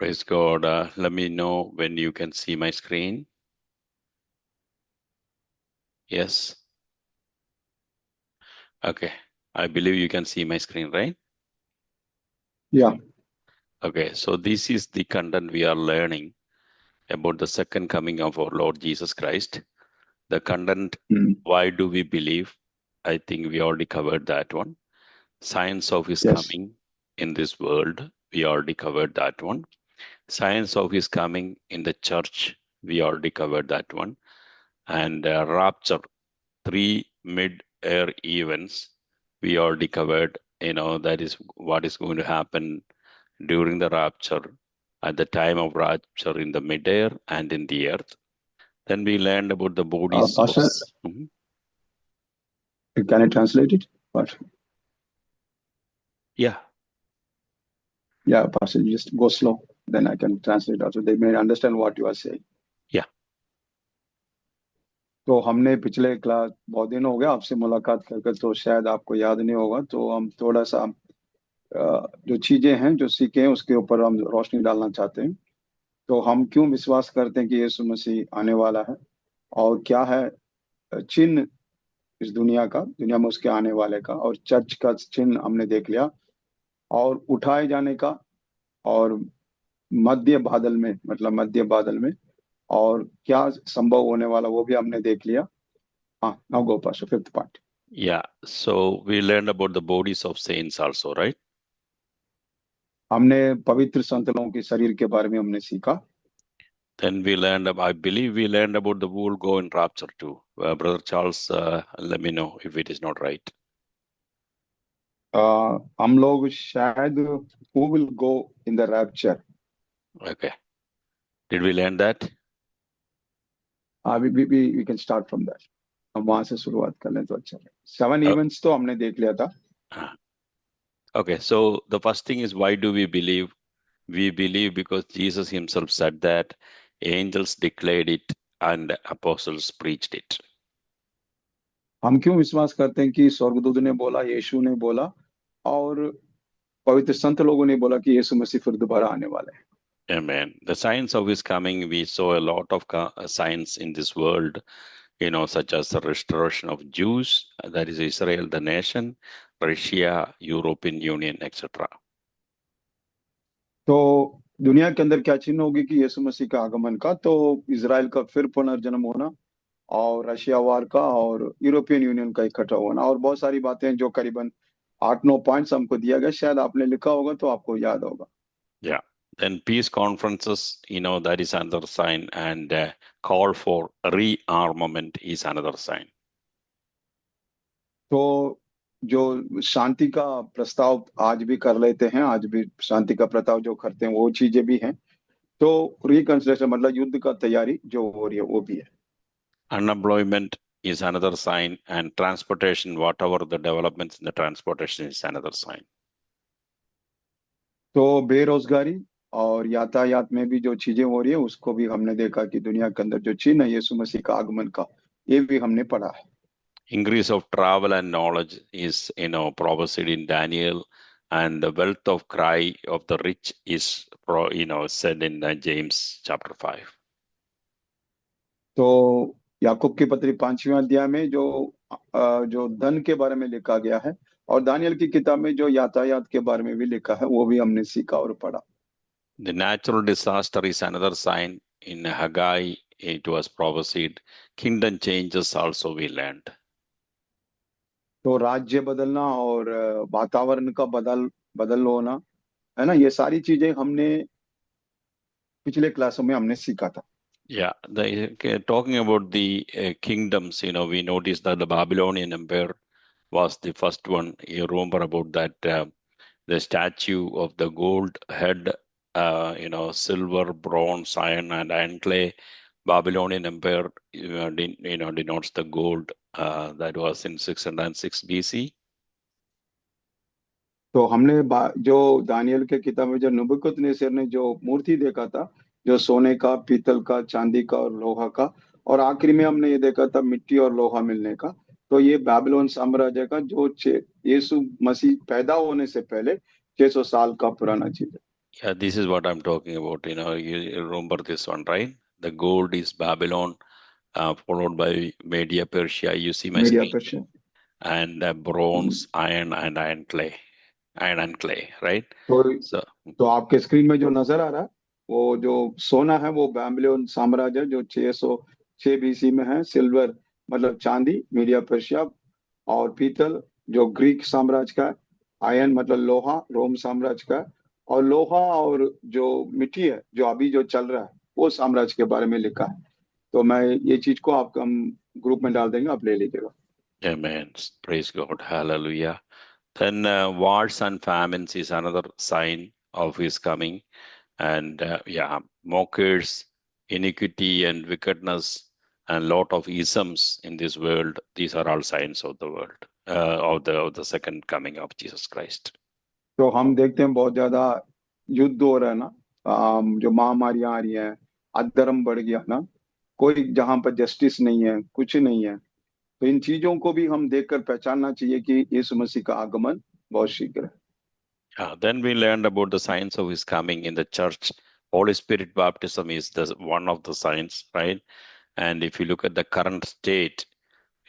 Praise God. Let me know when you can see my screen. Yes. Okay. I believe you can see my screen, right? Yeah. Okay. So this is the content we are learning about the second coming of our Lord Jesus Christ. The content, Mm. why do we believe? I think we already covered that one. Science of his Yes. coming in this world. We already covered that one. Science of his coming in the church. We already covered that one. And rapture, three mid-air events we already covered. That is what is going to happen during the rapture, at the time of rapture in the mid-air and in the earth. Then we learned about the bodies of. Pastor, Mhm. can I translate it? But Yeah. yeah, Pastor, you just go slow. Then I can translate also. They may understand what you are saying. Yeah. तो हमने पिछले class बहुत दिन हो गया आपसे मुलाकात करके, तो शायद आपको याद नहीं होगा, तो हम थोड़ा सा जो चीजें हैं जो सीखे हैं उसके ऊपर हम रोशनी डालना चाहते हैं। तो हम क्यों विश्वास करते हैं कि यीशु मसीह आने वाला है, और क्या है चिन्ह इस दुनिया में उसके आने वाले का, और चर्च का चिन्ह हमने देख लिया, और उठाए जाने का, और मध्य बादल में और क्या संभव होने वाला वो भी हमने देख लिया। हाँ, now go pastor, fifth part. Yeah. So we learned about the bodies of saints also, right? हमने पवित्र संत लोगों के शरीर के बारे में हमने सीखा। Then we learned, I believe we learned about the who will go in rapture too. Brother Charles, let me know if it is not right. हम लोग शायद who will go in the rapture, Okay. Did we learn that? We can start from that. हम वहां से शुरुआत कर लें तो अच्छा है। 7 Oh, इवेंट्स तो हमने देख लिया था। okay. So the first thing is, why do we believe? We believe because Jesus himself said that, angels declared it, and apostles preached it. हम क्यों विश्वास करते हैं कि स्वर्गदूत ने बोला, यीशु ने बोला, और पवित्र संत लोगों ने बोला कि यीशु मसीह फिर दोबारा आने वाले हैं। Amen. The signs of his coming, we saw a lot of signs in this world, such as the restoration of Jews, that is Israel, the nation, Russia, European Union, etc. तो दुनिया के अंदर क्या चिन्ह होगी कि यीशु मसीह का आगमन का, तो इजराइल का फिर पुनर्जन्म होना, और रशिया वार का, और यूरोपियन यूनियन का इकट्ठा होना, और बहुत सारी बातें जो करीबन 8-9 पॉइंट्स हमको दिया गया, शायद आपने लिखा होगा तो आपको याद होगा। Yeah. Then peace conferences, that is another sign, and call for rearmament is another sign. तो जो शांति का प्रस्ताव आज भी कर लेते हैं, आज भी शांति का प्रस्ताव जो करते हैं, वो चीजें भी हैं। तो रिकंसिडरेशन मतलब युद्ध का तैयारी जो हो रही है वो भी है। Unemployment is another sign, and transportation, whatever the developments in the transportation, is another sign. तो बेरोजगारी और यातायात में भी जो चीजें हो रही है उसको भी हमने देखा कि दुनिया के अंदर जो चिन्ह है यीशु मसीह का आगमन का, ये भी हमने पढ़ा है। Increase of travel and knowledge is, prophesied in Daniel, and the wealth of cry of the rich is, said in James chapter 5. तो याकूब की पत्री 5वें अध्याय में जो धन के बारे में लिखा गया है, और दानियल की किताब में जो यातायात के बारे में भी लिखा है, वो भी हमने सीखा और पढ़ा। The natural disaster is another sign. In Haggai, it was prophesied. Kingdom changes also we learned. तो राज्य बदलना और वातावरण का बदल होना, है ना, ये सारी चीजें हमने पिछले क्लासों में हमने सीखा था। Yeah, talking about the kingdoms, we noticed that the Babylonian Empire was the first one. You remember about that, the statue of the gold head, silver, bronze, iron, and iron clay. Babylonian Empire, denotes the gold that was in 606 BC. तो हमने जो Daniel के किताब में जो नबूकदनेस्सर ने जो मूर्ति देखा था, जो सोने का, पीतल का, चांदी का और लोहा का, और आखिरी में हमने ये देखा था मिट्टी और लोहा मिलने का। तो ये बाबिलोन साम्राज्य का जो यीशु मसीह पैदा होने से पहले 600 साल का पुराना चीज है। Yeah, this is what I'm talking about. You remember this one, right? The gold is Babylon, followed by Media Persia. You see my media screen? Persian. And bronze, iron, and iron and clay, right? तो So, तो आपके screen में जो नजर आ रहा है, वो जो सोना है वो बैबिलोन साम्राज्य जो 606 बीसी में है। सिल्वर मतलब चांदी, मीडिया पर्शिया। और पीतल जो ग्रीक साम्राज्य का है। आयन मतलब लोहा, रोम साम्राज्य का है। और लोहा और जो मिट्टी है जो अभी जो चल रहा है वो साम्राज्य के बारे में लिखा है। तो मैं ये चीज को आपको हम ग्रुप में डाल देंगे, आप ले लीजिएगा। amen. Praise God. Hallelujah. Then wars and famines is another sign of his coming. And yeah, mockers, iniquity and wickedness, and lot of isms in this world. These are all signs of the world, of the second coming of Jesus Christ. तो हम देखते हैं बहुत ज्यादा युद्ध हो रहा है ना। जो महामारियां आ रही हैं, अधर्म बढ़ गया ना। कोई जहां पर जस्टिस नहीं है, कुछ नहीं है। तो इन चीजों को भी हम देखकर पहचानना चाहिए कि यीशु मसीह का आगमन बहुत शीघ्र है। Then we learned about the signs of his coming in the church. Holy Spirit baptism is the one of the signs, right? And if you look at the current state,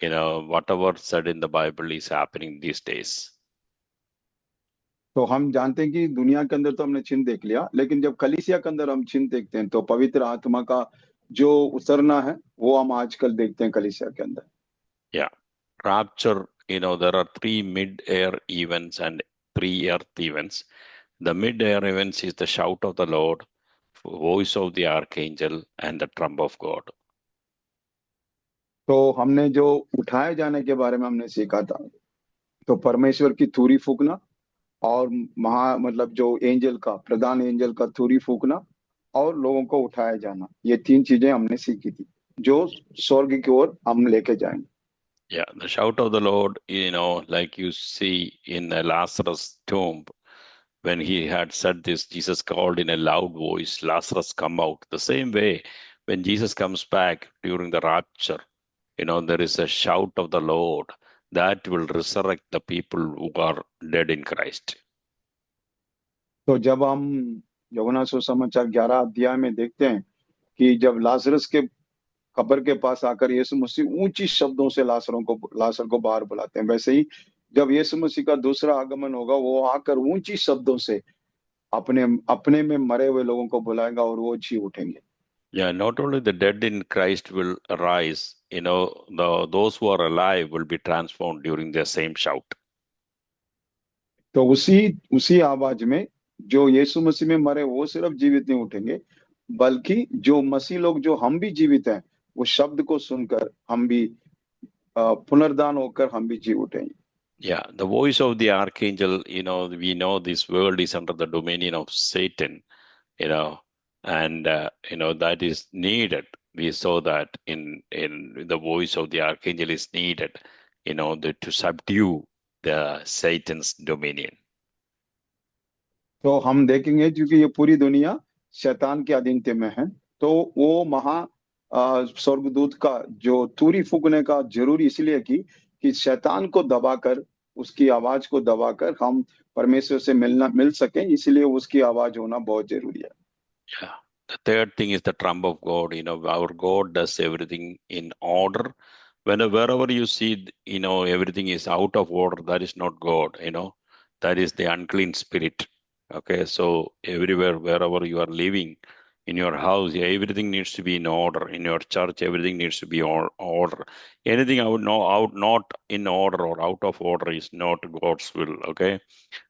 whatever said in the Bible is happening these days. तो हम जानते हैं कि दुनिया के अंदर तो हमने चिन्ह देख लिया, लेकिन जब कलीसिया के अंदर हम चिन्ह देखते हैं तो पवित्र आत्मा का जो उतरना है वो हम आजकल देखते हैं कलीसिया के अंदर। Yeah. Rapture, there are three mid-air events and three earth events. The mid-air events is the shout of the Lord, voice of the archangel, and the trump of God. तो हमने जो उठाए जाने के बारे में हमने सीखा था, तो परमेश्वर की तुरी फूकना और महा मतलब जो एंजल का, प्रधान एंजल का तुरी फूकना और लोगों को उठाया जाना, ये तीन चीजें हमने सीखी थी जो स्वर्ग की ओर हम लेके जाएंगे। Yeah, the shout of the Lord, like you see in Lazarus' tomb, when he had said this, Jesus called in a loud voice, Lazarus, come out. The same way, when Jesus comes back during the rapture, there is a shout of the Lord that will resurrect the people who are dead in Christ. तो जब हम यूहन्ना सुसमाचार 11 अध्याय में देखते हैं कि जब लाजरस के कब्र के पास आकर यीशु मसीह ऊंची शब्दों से लाजर को बाहर बुलाते हैं, वैसे ही जब यीशु मसीह का दूसरा आगमन होगा वो आकर ऊंची शब्दों से अपने अपने में मरे हुए लोगों को बुलाएगा और वो जी उठेंगे। Yeah, not only the dead in Christ will arise, those who are alive will be transformed during the same shout. तो उसी उसी आवाज में जो यीशु मसीह में मरे वो सिर्फ जीवित नहीं उठेंगे, बल्कि जो मसीह लोग जो हम भी जीवित हैं वो शब्द को सुनकर हम भी पुनर्दान होकर हम भी जी उठेंगे। Yeah, the voice of the archangel, we know this world is under the dominion of Satan, you know, and that is needed. We saw that in the voice of the archangel is needed, to subdue the Satan's dominion. तो हम देखेंगे क्योंकि ये पूरी दुनिया शैतान के अधीनते में है, तो वो स्वर्गदूत का जो तुरी फूकने का जरूरी इसलिए कि शैतान को दबाकर, उसकी आवाज को दबाकर हम परमेश्वर से मिल सकें, इसलिए उसकी आवाज होना बहुत जरूरी है। Yeah. The third thing is the trump of God. Our God does everything in order. Wherever you see, everything is out of order, that is not God, that is the unclean spirit. Okay, so everywhere, wherever you are living, in your house, yeah, everything needs to be in order. In your church, everything needs to be order. Anything out not in order or out of order is not God's will. Okay,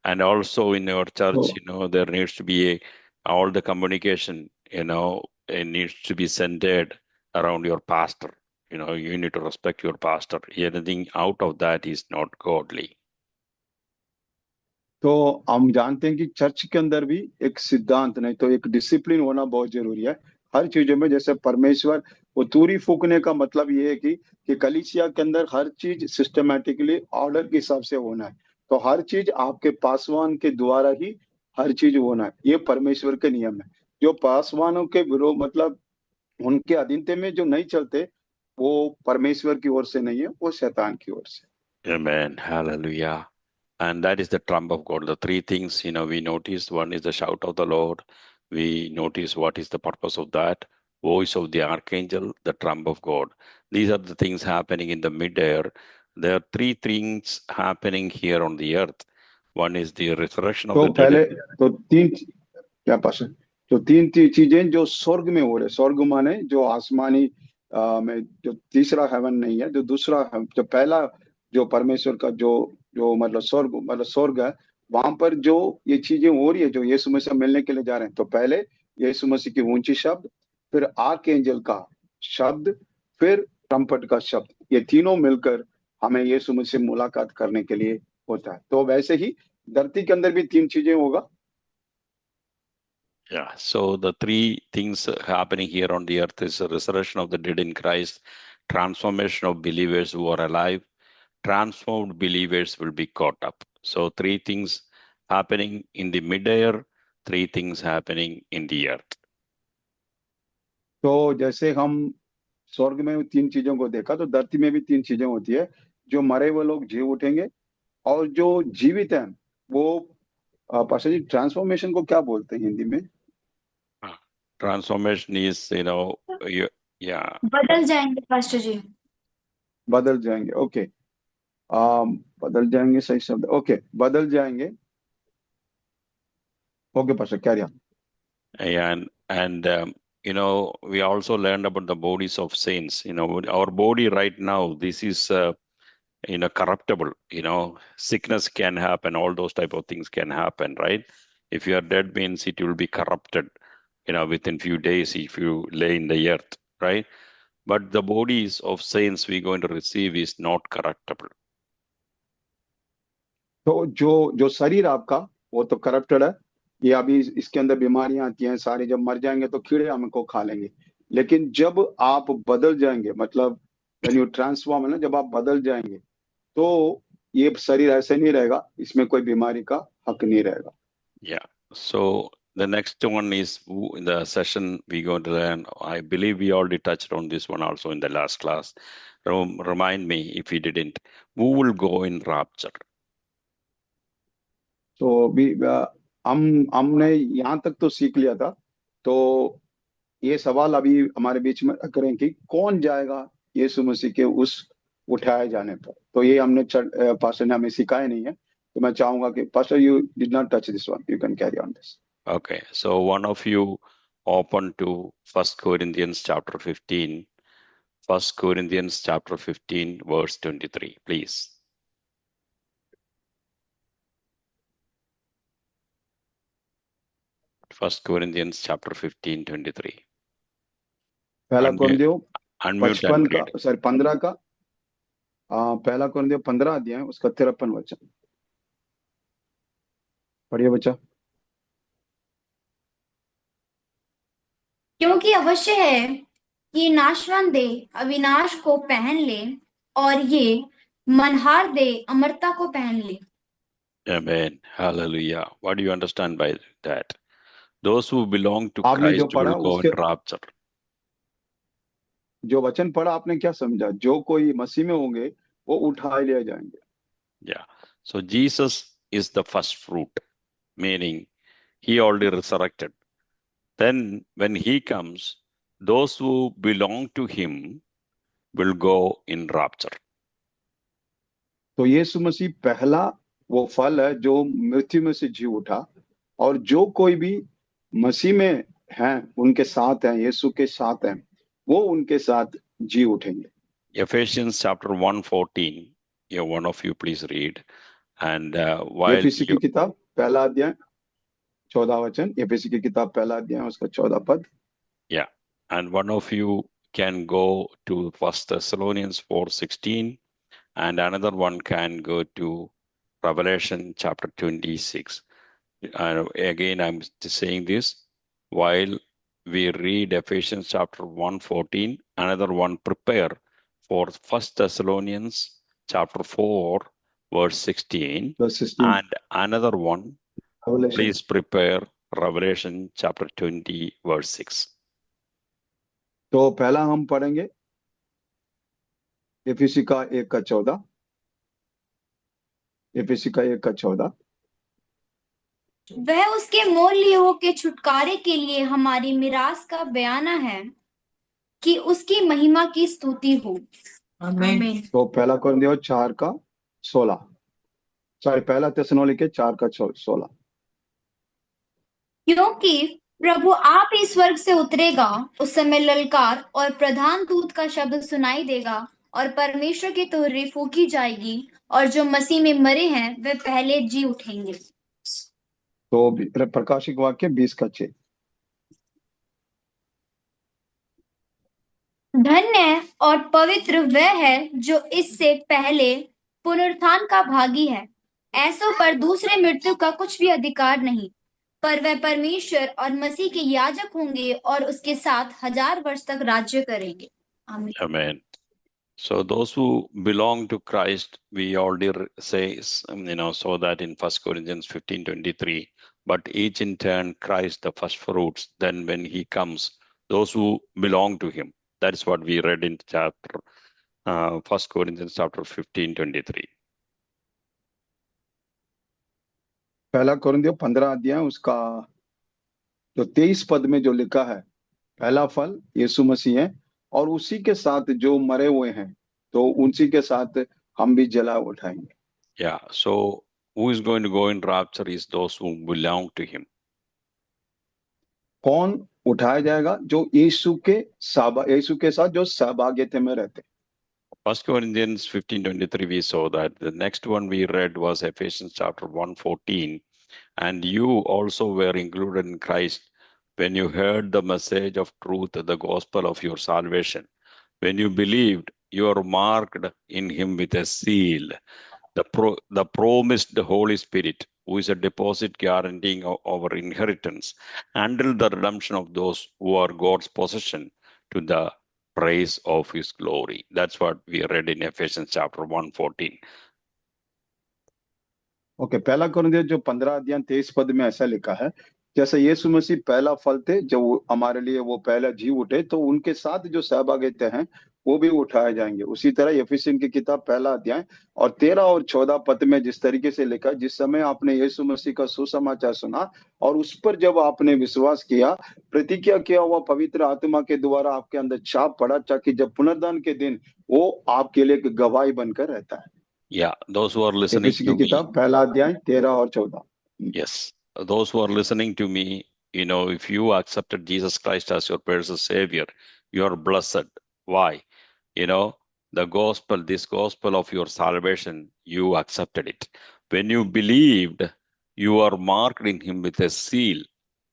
and also in your church, तो there needs to be all the communication, it needs to be centered around your pastor. You need to respect your pastor. Anything out of that is not godly. तो हम जानते हैं कि church के अंदर भी एक सिद्धांत नहीं तो एक डिसिप्लिन होना बहुत जरूरी है हर चीजों में। जैसे परमेश्वर वो तुरी फूकने का मतलब ये है कि कलीसिया के अंदर हर चीज सिस्टमैटिकली ऑर्डर के हिसाब से होना है। तो हर चीज आपके पासवान के द्वारा ही हर चीज होना है, ये परमेश्वर के नियम है। जो पासवानों के विरोध मतलब उनके अधीनते में जो नहीं चलते, वो परमेश्वर की ओर से नहीं है, वो शैतान की ओर से। Amen. Hallelujah. And that is the trump of God. The three things, we noticed. One is the shout of the Lord. We notice what is the purpose of that. Voice of the archangel, the trump of God. These are the things happening in the midair. There are three things happening here on the earth. One is the resurrection of तो the dead. पहले तो तीन, क्या पास है, तो चीजें जो स्वर्ग में हो रहे, स्वर्ग माने जो आसमानी में, जो तीसरा हेवन नहीं है, जो दूसरा जो पहला जो परमेश्वर का जो जो मतलब स्वर्ग है, वहां पर जो ये चीजें हो रही है, जो यीशु मसीह से मिलने के लिए जा रहे हैं, तो पहले यीशु मसीह की ऊंची शब्द, फिर आर्क एंजल का शब्द, फिर ट्रम्पट का शब्द, ये तीनों मिलकर हमें यीशु मसीह से मुलाकात करने के लिए होता है। तो वैसे ही धरती के अंदर भी तीन चीजें होगा। Yeah, so the three things happening here on the earth is the resurrection of the dead in Christ, transformation of believers who are alive, transformed believers will be caught up. So three things happening in the midair, three things happening in the earth. तो जैसे हम स्वर्ग में तीन चीजों को देखा, तो धरती में भी तीन चीजें होती है। जो मरे हुए लोग जी उठेंगे, और जो जीवित हैं वो पाशा जी ट्रांसफॉर्मेशन को क्या बोलते हैं हिंदी में? Transformation is, yeah. बदल जाएंगे पास्टर जी। बदल जाएंगे, ओके। बदल जाएंगे, सही शब्द, ओके, बदल जाएंगे। Okay Pasha, carry on. And we also learned about the bodies of saints. Our body right now, this is corruptible. Sickness can happen, all those type of things can happen, right? If you are dead means it will be corrupted within few days if you lay in the earth, right? But the bodies of saints we're going to receive is not corruptible. तो जो जो शरीर आपका, वो तो corrupted है, ये अभी इसके अंदर बीमारियां आती हैं सारी, जब मर जाएंगे तो कीड़े हमको खा लेंगे। लेकिन जब आप बदल जाएंगे, मतलब व्हेन यू ट्रांसफॉर्म है ना, जब आप बदल जाएंगे, तो ये शरीर ऐसे नहीं रहेगा, इसमें कोई बीमारी का हक नहीं रहेगा। Yeah. So the next one is in the session we're going to learn. I believe we already touched on this one also in the last class. Remind me if we didn't. Who will go in rapture? तो भी हमने यहाँ तक तो सीख लिया था। तो ये सवाल अभी हमारे बीच में करें कि कौन जाएगा यीशु मसीह के उस उठाए जाने पर। तो ये हमने पास्टर ने हमें सिखाया नहीं है, तो मैं चाहूंगा कि pastor you did not touch this one, you can carry on this. Okay, so one of you open to 1 Corinthians chapter 15. 1 Corinthians chapter 15, verse 23, please. First Corinthians chapter 15, 23. पहला कुरिन्थियों Unmute 55 and का, read. सॉरी 15 का, पहला कुरिन्थियों 15 अध्याय उसका 53 वचन पढ़िए बच्चा। क्योंकि अवश्य है कि नाशवान देह अविनाश को पहन ले और ये मनहार देह अमरता को पहन ले। Amen. Hallelujah. What do you understand by that? Those who belong to आपने जो Christ पढ़ा will go उसके, in rapture. जो वचन पढ़ा आपने क्या समझा? जो कोई मसीह में होंगे वो उठाए लिए जाएंगे। Yeah. So Jesus is the first fruit, meaning he already resurrected. Then when he comes, those who belong to him will go in rapture. तो यीशु मसीह पहला वो फल है जो मृत्यु में से जी उठा, और जो कोई भी मसीह में हैं, उनके साथ हैं, यीशु के साथ हैं, वो उनके साथ जी उठेंगे। Ephesians chapter 1:14. Yeah, one of you please read. And while एफिसी की किताब पहला अध्याय 14 वचन, एफिसी की किताब पहला अध्याय उसका 14 पद। yeah, and one of you can go to 1 Thessalonians 4:16, and another one can go to Revelation chapter 26. And again, I'm saying this while we read Ephesians chapter 1:14, another one prepare for 1 Thessalonians chapter 4, verse 16, verse 16, and another one, Revelation। please prepare Revelation chapter 20, verse 6. तो पहला हम पढ़ेंगे एफिसी का 1 का 14, FAC का 1:14। वह उसके मोल लिए के छुटकारे के लिए हमारी मिरास का बयाना है कि उसकी महिमा की स्तुति हो। आमीन। तो पहला कुरिन्थियों 4:16, सॉरी, पहला थिस्सलुनीके 4:16। क्योंकि प्रभु आप ही स्वर्ग से उतरेगा, उस समय ललकार और प्रधान दूत का शब्द सुनाई देगा और परमेश्वर की तुरही फूंकी जाएगी और जो मसीह में मरे हैं वे पहले जी उठेंगे। तो प्रकाशिक वाक्य 20:6। धन्य और पवित्र वह है जो इससे पहले पुनरुत्थान का भागी है। ऐसों पर दूसरे मृत्यु का कुछ भी अधिकार नहीं, पर वह परमेश्वर और मसीह के याजक होंगे और उसके साथ 1000 वर्ष तक राज्य करेंगे। आमीन। Amen. So those who belong to Christ, we already say, so that in 1 Corinthians 15:23, but each in turn Christ the first fruits, then when he comes, those who belong to him. That is what we read in chapter 1 Corinthians chapter 15:23. पहला कुरिन्थियों 15 उसका जो 23 पद में जो लिखा है, पहला फल यीशु मसीह है और उसी के साथ जो मरे हुए हैं, तो उसी के साथ हम भी जला उठाएंगे। Yeah, so who is going to go in rapture is those who belong to him. कौन उठाया जाएगा? जो यीशु के साथ जो सहभागिता में रहते। 1 Corinthians 15:23, we saw that. The next one we read was Ephesians chapter 1:14. And you also were included in Christ when you heard the message of truth, the gospel of your salvation. When you believed, you are marked in him with a seal, the promised Holy Spirit, who is a deposit guaranteeing our inheritance until the redemption of those who are God's possession to the praise of his glory. That's what we read in Ephesians chapter 1:14. Okay, पहला कुरिन्थियों जो 15:23 पद में ऐसा लिखा है, जैसे यीशु मसीह पहला फल थे, जो हमारे लिए वो पहला जी उठे, तो उनके साथ जो सहभागिता हैं वो भी उठाए जाएंगे। उसी तरह यफिसियन की किताब पहला अध्याय और 13 और 14 पद में जिस तरीके से लिखा, जिस समय आपने यीशु मसीह का सुसमाचार सुना और उस पर जब आपने विश्वास किया, प्रतिज्ञा किया हुआ पवित्र आत्मा के द्वारा आपके अंदर छाप पड़ा, ताकि जब पुनरुत्थान के दिन वो आपके लिए एक गवाही बनकर रहता है। Yeah, those who are listening एफिसी की to me. किताब पहला अध्याय 13 और 14। Yes, those who are listening to me, if you accepted Jesus Christ as your personal Savior, you are blessed. Why? The gospel, this gospel of your salvation, you accepted it. When you believed, you are marked in Him with a seal.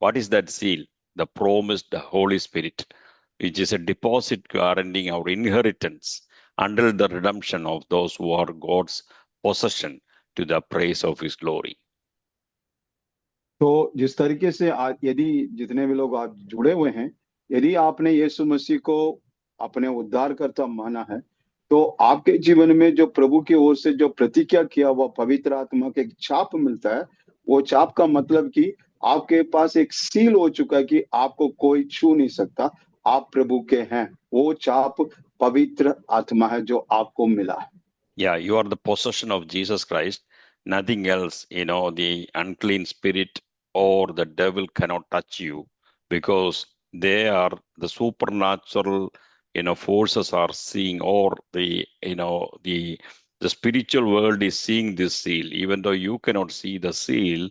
What is that seal? The promised Holy Spirit, which is a deposit guaranteeing our inheritance until the redemption of those who are God's possession to the praise of His glory. तो जिस तरीके से आज यदि जितने भी लोग आज जुड़े हुए हैं, यदि आपने यीशु मसीह को अपने उद्धारकर्ता माना है, तो आपके जीवन में जो प्रभु की ओर से जो प्रतिज्ञा किया हुआ पवित्र आत्मा के छाप मिलता है, वो छाप का मतलब कि आपके पास एक सील हो चुका है कि आपको कोई छू नहीं सकता, आप प्रभु के हैं। वो छाप पवित्र आत्मा है जो आपको मिला है। Yeah, you are the possession of Jesus Christ. Nothing else, the unclean spirit or the devil cannot touch you, because they are the supernatural, forces are seeing, or the spiritual world is seeing this seal. Even though you cannot see the seal,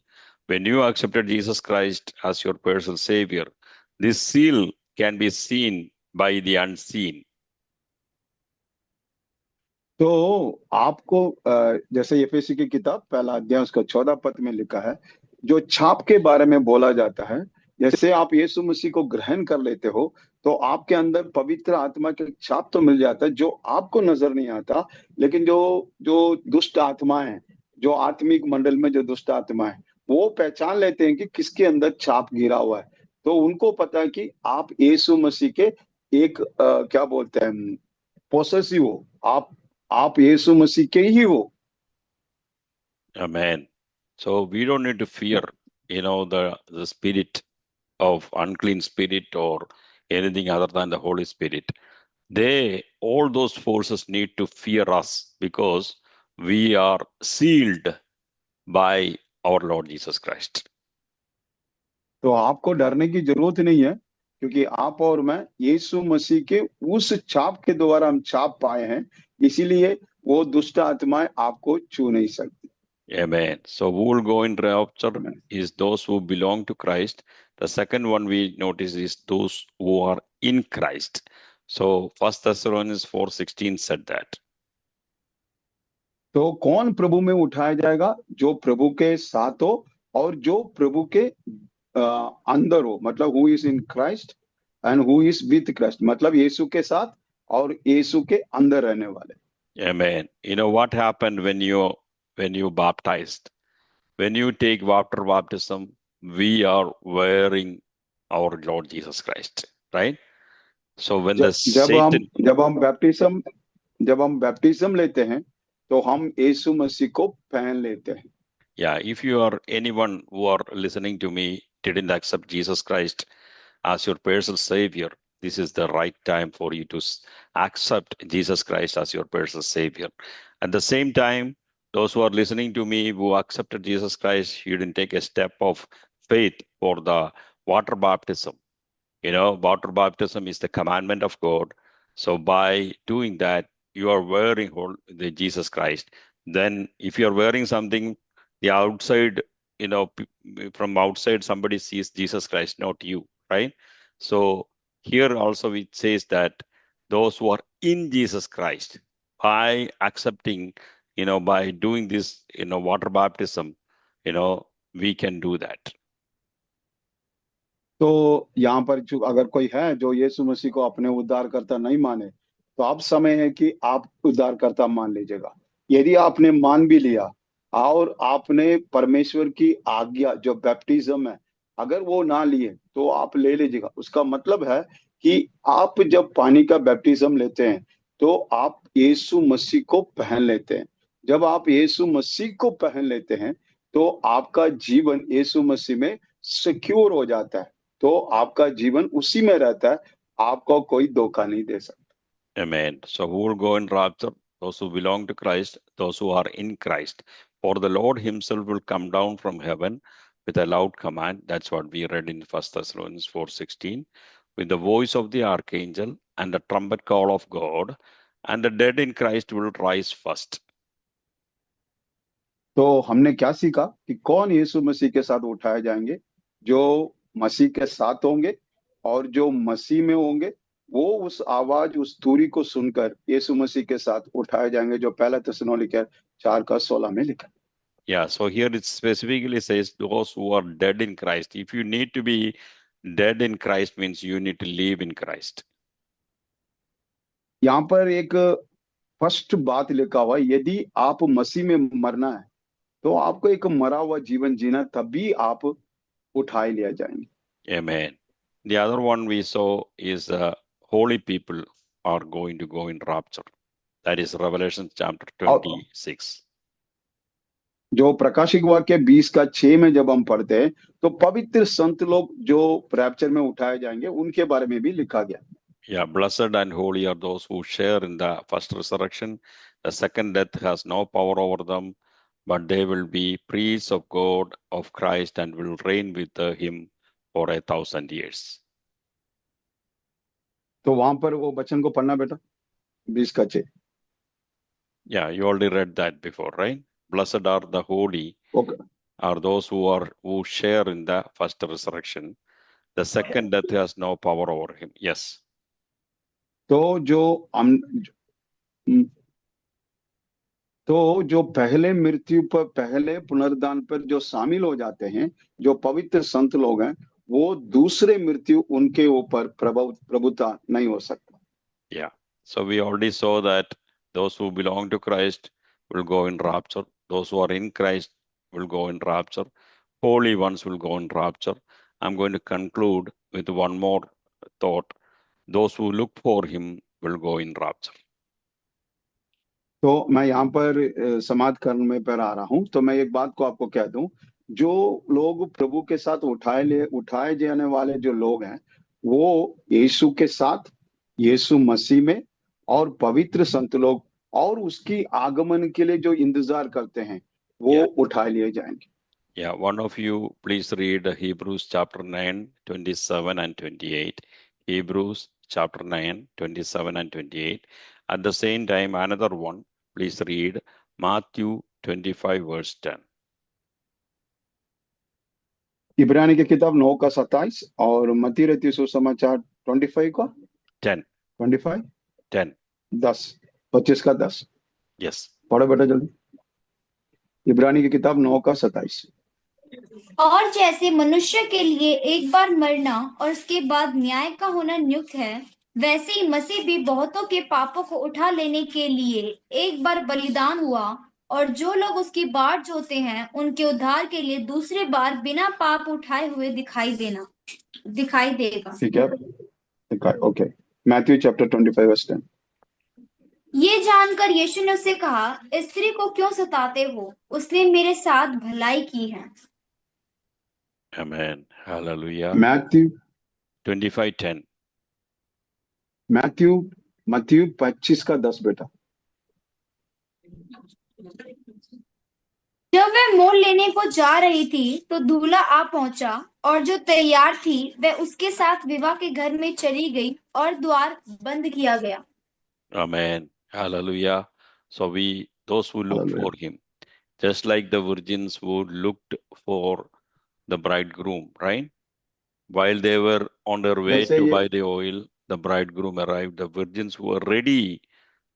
when you accepted Jesus Christ as your personal Savior, this seal can be seen by the unseen. तो आपको जैसे FAC की किताब पहला अध्याय उसका 14 पद में लिखा है, जो छाप के बारे में बोला जाता है, जैसे आप यीशु मसीह को ग्रहण कर लेते हो, तो आपके अंदर पवित्र आत्मा के छाप तो मिल जाता है, जो आपको नजर नहीं आता, लेकिन जो जो दुष्ट आत्माएं हैं, जो आत्मिक मंडल में जो दुष्ट आत्मा है, वो पहचान लेते हैं कि किसके अंदर छाप गिरा हुआ है। तो उनको पता है कि आप यीशु मसीह के एक क्या बोलते हैं, पोसेसिव हो, आप यीशु मसीह के ही हो। Amen. So we don't need to fear, the spirit of unclean spirit or anything other than the Holy Spirit. All those forces need to fear us, because we are sealed by our Lord Jesus Christ. तो आपको डरने की जरूरत नहीं है, क्योंकि आप और मैं यीशु मसीह के उस छाप के द्वारा हम छाप पाए हैं, इसीलिए वो दुष्ट आत्माएं आपको छू नहीं सकती। Amen. So who will go in rapture Amen. is those who belong to Christ. The second one we notice is those who are in Christ. So 1 Thessalonians 4:16 said that. तो कौन प्रभु में उठाया जाएगा? जो प्रभु के साथ हो और जो प्रभु के अंदर हो, मतलब who is in Christ and who is with Christ, मतलब यीशु के साथ और यीशु के अंदर रहने वाले। Amen. You know what happened when you baptized? When you take water baptism, we are wearing our Lord Jesus Christ, right? So when the Satan, जब हम बैप्टिज्म लेते हैं तो हम यीशु मसीह को पहन लेते हैं। yeah, if you are anyone who are listening to me didn't accept Jesus Christ as your personal savior, this is the right time for you to accept Jesus Christ as your personal savior. At the same time, those who are listening to me who accepted Jesus Christ, you didn't take a step of faith for the water baptism. You know, water baptism is the commandment of God. So by doing that, you are wearing the Jesus Christ. Then if you are wearing something, the outside, you know, from outside, somebody sees Jesus Christ, not you, right? So here also it says that those who are in Jesus Christ, by accepting, you know, by doing this, you know, water baptism, you know, we can do that. तो यहाँ पर जो अगर कोई है जो यीशु मसीह को अपने उद्धारकर्ता नहीं माने, तो अब समय है कि आप उद्धारकर्ता मान लीजिएगा। यदि आपने मान भी लिया और आपने परमेश्वर की आज्ञा जो बैप्टिज्म है, अगर वो ना लिए तो आप ले लीजिएगा। उसका मतलब है कि आप जब पानी का बैप्टिज्म लेते हैं तो आप यीशु मसीह को पहन लेते हैं। जब आप यीशु मसीह को पहन लेते हैं तो आपका जीवन यीशु मसीह में सिक्योर हो जाता है, तो आपका जीवन उसी में रहता है, आपको कोई धोखा नहीं दे सकता। Amen. So who will go in rapture? Those who belong to Christ, those who are in Christ. For the Lord himself will come down from heaven with a loud command. That's what we read in 1 Thessalonians 4:16. With the voice of the archangel and the trumpet call of God, and the dead in Christ will rise first. तो हमने क्या सीखा कि कौन यीशु मसीह के साथ उठाए जाएंगे? जो मसीह के साथ होंगे और जो मसीह में होंगे, वो उस आवाज, उस तुरी को सुनकर यीशु मसीह के साथ उठाए जाएंगे, जो पहला थिस्सलुनीके 4:16 में लिखा है। Yeah, so here it specifically says those who are dead in Christ. If you need to be dead in Christ means you need to live in Christ. यहाँ पर एक फर्स्ट बात लिखा हुआ है, यदि आप मसीह में मरना है तो आपको एक मरा हुआ जीवन जीना, तभी आप उठाए लिया जाएंगे। Amen. The other one we saw is holy people are going to go in rapture. That is Revelation chapter 26. जो प्रकाशिक वाक्य 20:6 में जब हम पढ़ते हैं तो पवित्र संत लोग जो रैप्चर में उठाए जाएंगे उनके बारे में भी लिखा गया। Yeah, blessed and holy are those who share in the first resurrection. The second death has no power over them, but they will be priests of God, of Christ, and will reign with him for 1,000 years. तो वहां पर वो वचन को पढ़ना बेटा, 20:6। Yeah, you already read that before, right? Blessed are the holy, are those who share in the first resurrection. The second death has no power over him. Yes. तो जो पहले मृत्यु पर, पहले पुनरुद्धान पर जो शामिल हो जाते हैं, जो पवित्र संत लोग हैं, वो दूसरे मृत्यु उनके ऊपर प्रभुता नहीं हो सकता। Yeah. So we already saw that those who belong to Christ will go in rapture. Those who are in Christ will go in rapture. Holy ones will go in rapture. I'm going to conclude with one more thought. Those who look for him will go in rapture. तो मैं यहाँ पर समाप्त करने पर आ रहा हूँ, तो मैं एक बात को आपको कह दूं, जो लोग प्रभु के साथ उठाए जाने वाले जो लोग हैं, वो यीशु के साथ, यीशु मसीह में और पवित्र संत लोग और उसकी आगमन के लिए जो इंतजार करते हैं वो Yeah. उठा लिए जाएंगे। Yeah, one of you please read Hebrews chapter 9, 27 and 28. Hebrews chapter 9, 27 and 28. At the same time, another one, please read Matthew 25 verse 10. इब्रानी की किताब 9 का 27 और मत्ती रचित सुसमाचार 25 का 10, 25 10. 10 25 का 10। Yes. पढ़ो बेटा जल्दी। इब्रानी की किताब 9 का 27। और जैसे मनुष्य के लिए एक बार मरना और उसके बाद न्याय का होना नियुक्त है, वैसे ही मसीह भी बहुतों के पापों को उठा लेने के लिए एक बार बलिदान हुआ, और जो लोग उसकी बाट जोते हैं उनके उद्धार के लिए दूसरी बार बिना पाप उठाए हुए दिखाई देगा। ठीक है, ओके। Matthew chapter 25 verse 10। ये जानकर यीशु ने उससे कहा, स्त्री को क्यों सताते हो? उसने मेरे साथ भलाई की है। Amen. Hallelujah. मैथ्यू 25:10. मैथ्यू 25 का 10 बेटा। जब वह मोल लेने को जा रही थी तो दूल्हा आ पहुंचा, और जो तैयार थी वह उसके साथ विवाह के घर में चली गई और द्वार बंद किया गया। Amen. Hallelujah. So those who look Hallelujah. for him, just like the virgins who looked for the bridegroom, right? While they were on their way जैसे to ये buy the oil, the bridegroom arrived. The virgins who were ready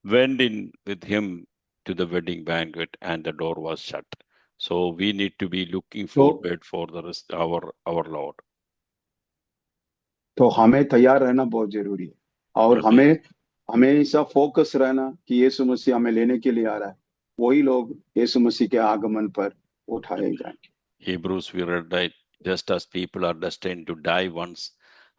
went in with him to the wedding banquet, and the door was shut. So we need to be looking तो forward for the rest, our Lord. तो हमें तैयार रहना बहुत जरूरी है, और Amen. हमें हमेशा फोकस रहना कि यीशु मसीह हमें लेने के लिए आ रहा है। वही लोग यीशु मसीह के आगमन पर उठाए जाएंगे। Hebrews, we read that just as people are destined to die once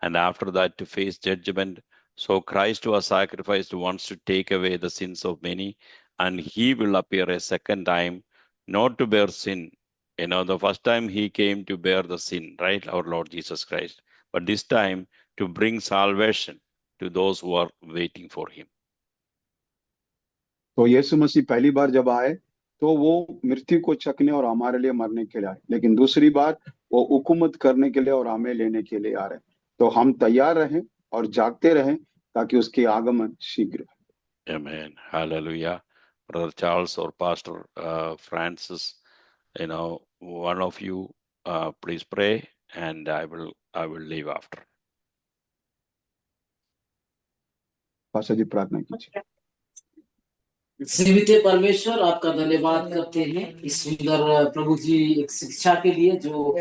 and after that to face judgment, so Christ was sacrificed once to take away the sins of many, and he will appear a second time, not to bear sin. You know, the first time he came to bear the sin, right? Our Lord Jesus Christ. But this time to bring salvation to those who are waiting for him. तो यीशु मसीह पहली बार जब आए तो वो मृत्यु को चकने और हमारे लिए मरने के लिए आए, लेकिन दूसरी बार वो हुकूमत करने के लिए और हमें लेने के लिए आ रहे हैं। तो हम तैयार रहें और जागते रहें ताकि उसके आगमन शीघ्र हो। Amen. Hallelujah. Brother Charles or Pastor Francis, you know, one of you please pray, and I will leave after. Pastor ji प्रार्थना कीजिए। जीवित परमेश्वर, आपका धन्यवाद करते हैं इस सुंदर प्रभु जी एक शिक्षा के लिए जो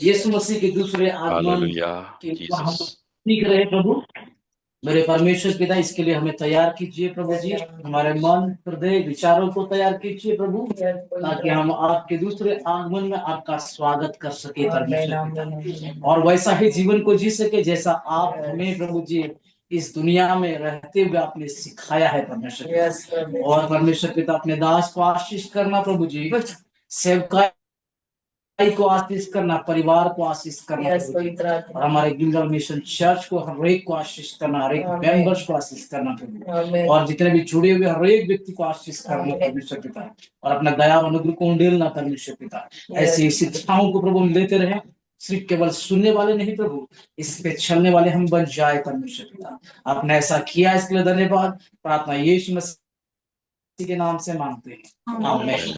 यीशु मसीह के दूसरे आगमन Hallelujah. के हम Jesus. सीख रहे प्रभु। मेरे परमेश्वर पिता, इसके लिए हमें तैयार कीजिए प्रभु जी, हमारे मन, हृदय, विचारों को तैयार कीजिए प्रभु, ताकि हम आपके दूसरे आगमन में आपका स्वागत कर सके परमेश्वर पिता, और वैसा ही जीवन को जी सके जैसा आप हमें प्रभु जी इस दुनिया में रहते हुए आपने सिखाया है परमेश्वर पिता। और परमेश्वर पिता, अपने दास को आशीष करना प्रभु जी, सेवकाई को आशीष करना, परिवार को आशीष करना, और हमारे गिलगल मिशन चर्च को हर एक को आशीष करना, हर एक मेंबर्स को आशीष करना प्रभु, और जितने भी जुड़े हुए हर एक व्यक्ति को आशीष करना परमेश्वर पिता, और अपना दया और अनुग्रह को उंडेलना परमेश्वर पिता। ऐसी शिक्षाओं को प्रभु हम लेते रहे, सिर्फ केवल सुनने वाले नहीं प्रभु, इस पे चलने वाले हम बन जाए परमेश्वर पिता। आपने ऐसा किया, इसके लिए धन्यवाद। प्रार्थना यीशु मसीह के नाम से मांगते हैं, आमीन।